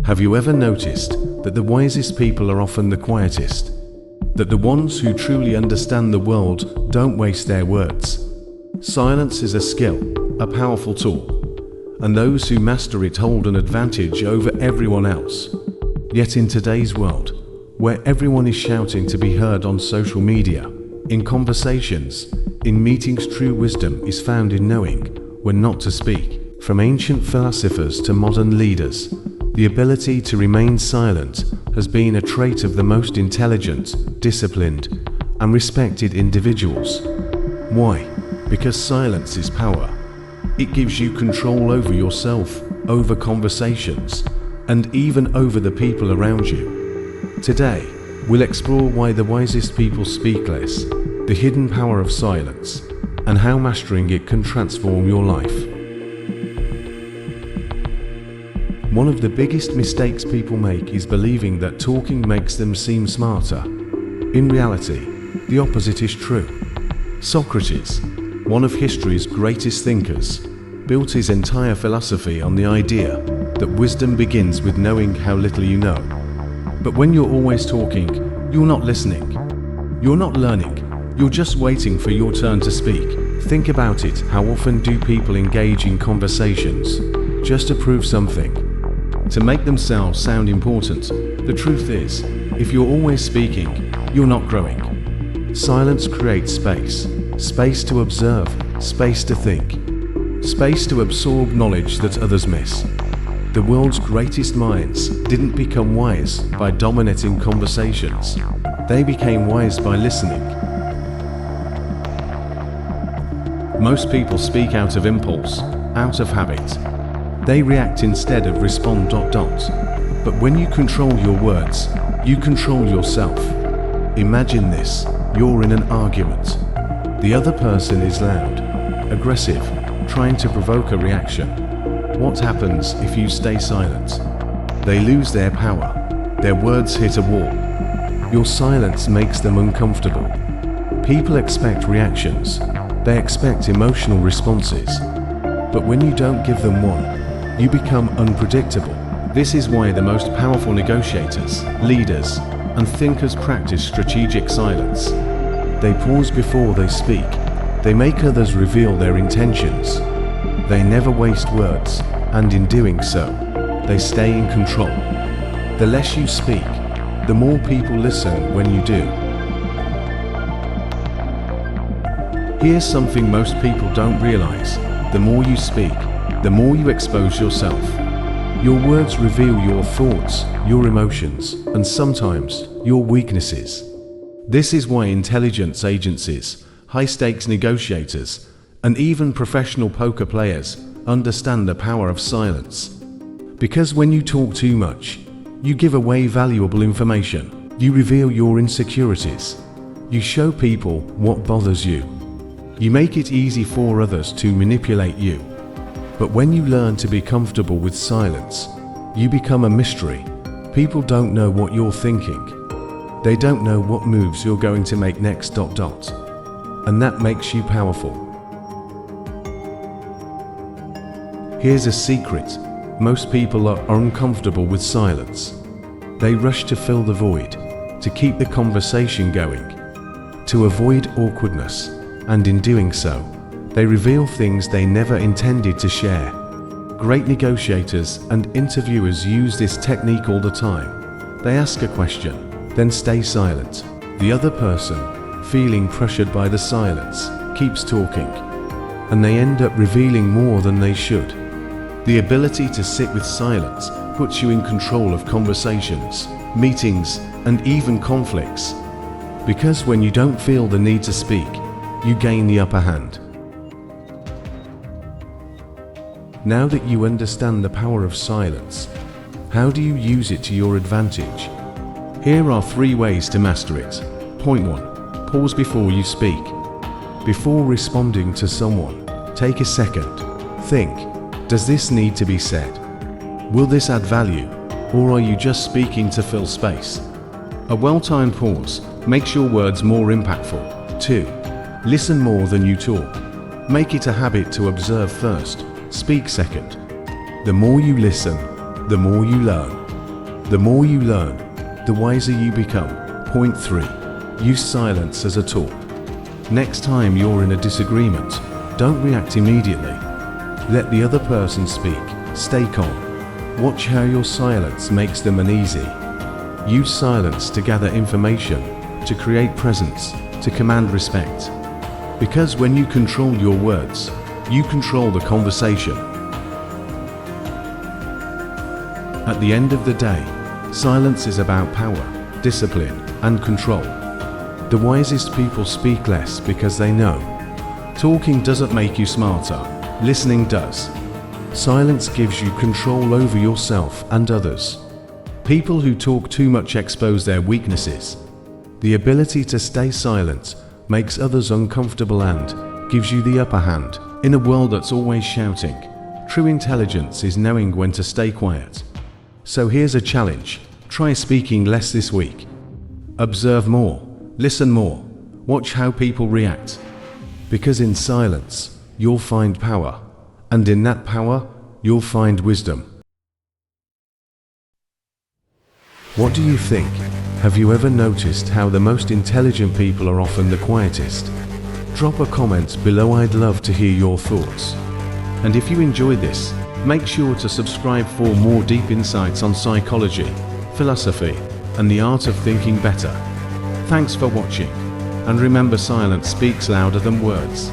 Have you ever noticed that the wisest people are often the quietest? That the ones who truly understand the world don't waste their words? Silence is a skill, a powerful tool, and those who master it hold an advantage over everyone else. Yet in today's world, where everyone is shouting to be heard on social media, in conversations, in meetings, true wisdom is found in knowing when not to speak. From ancient philosophers to modern leaders, the ability to remain silent has been a trait of the most intelligent, disciplined, and respected individuals. Why? Because silence is power. It gives you control over yourself, over conversations, and even over the people around you. Today, we'll explore why the wisest people speak less, the hidden power of silence, and how mastering it can transform your life. One of the biggest mistakes people make is believing that talking makes them seem smarter. In reality, the opposite is true. Socrates, one of history's greatest thinkers, built his entire philosophy on the idea that wisdom begins with knowing how little you know. But when you're always talking, you're not listening. You're not learning. You're just waiting for your turn to speak. Think about it. How often do people engage in conversations just to prove something? To make themselves sound important? The truth is, if you're always speaking, you're not growing. Silence creates space. Space to observe, space to think, space to absorb knowledge that others miss. The world's greatest minds didn't become wise by dominating conversations. They became wise by listening. Most people speak out of impulse, out of habit. They react instead of respond. But when you control your words, you control yourself. Imagine this: you're in an argument. The other person is loud, aggressive, trying to provoke a reaction. What happens if you stay silent? They lose their power. Their words hit a wall. Your silence makes them uncomfortable. People expect reactions. They expect emotional responses. But when you don't give them one, you become unpredictable. This is why the most powerful negotiators, leaders, and thinkers practice strategic silence. They pause before they speak. They make others reveal their intentions. They never waste words, and in doing so, they stay in control. The less you speak, the more people listen when you do. Here's something most people don't realize. The more you speak, the more you expose yourself. Your words reveal your thoughts, your emotions, and sometimes your weaknesses. This is why intelligence agencies, high-stakes negotiators, and even professional poker players understand the power of silence. Because when you talk too much, you give away valuable information. You reveal your insecurities. You show people what bothers you. You make it easy for others to manipulate you. But when you learn to be comfortable with silence, you become a mystery. People don't know what you're thinking. They don't know what moves you're going to make next. And that makes you powerful. Here's a secret. Most people are uncomfortable with silence. They rush to fill the void, to keep the conversation going, to avoid awkwardness, and in doing so, they reveal things they never intended to share. Great negotiators and interviewers use this technique all the time. They ask a question, then stay silent. The other person, feeling pressured by the silence, keeps talking, and they end up revealing more than they should. The ability to sit with silence puts you in control of conversations, meetings, and even conflicts. Because when you don't feel the need to speak, you gain the upper hand. Now that you understand the power of silence, how do you use it to your advantage? Here are 3 ways to master it. Point 1. Pause before you speak. Before responding to someone, take a second. Think, does this need to be said? Will this add value, or are you just speaking to fill space? A well-timed pause makes your words more impactful. 2. Listen more than you talk. Make it a habit to observe first, speak second. The more you listen, the more you learn. The more you learn, the wiser you become. Point 3. Use silence as a tool. Next time you're in a disagreement, don't react immediately. Let the other person speak. Stay calm. Watch how your silence makes them uneasy. Use silence to gather information, to create presence, to command respect. Because when you control your words, you control the conversation. At the end of the day, silence is about power, discipline, and control. The wisest people speak less because they know. Talking doesn't make you smarter, listening does. Silence gives you control over yourself and others. People who talk too much expose their weaknesses. The ability to stay silent makes others uncomfortable and gives you the upper hand. In a world that's always shouting, true intelligence is knowing when to stay quiet. So here's a challenge. Try speaking less this week. Observe more, listen more, watch how people react. Because in silence, you'll find power, and in that power, you'll find wisdom. What do you think? Have you ever noticed how the most intelligent people are often the quietest? Drop a comment below, I'd love to hear your thoughts. And if you enjoyed this, make sure to subscribe for more deep insights on psychology, philosophy, and the art of thinking better. Thanks for watching, and remember, silence speaks louder than words.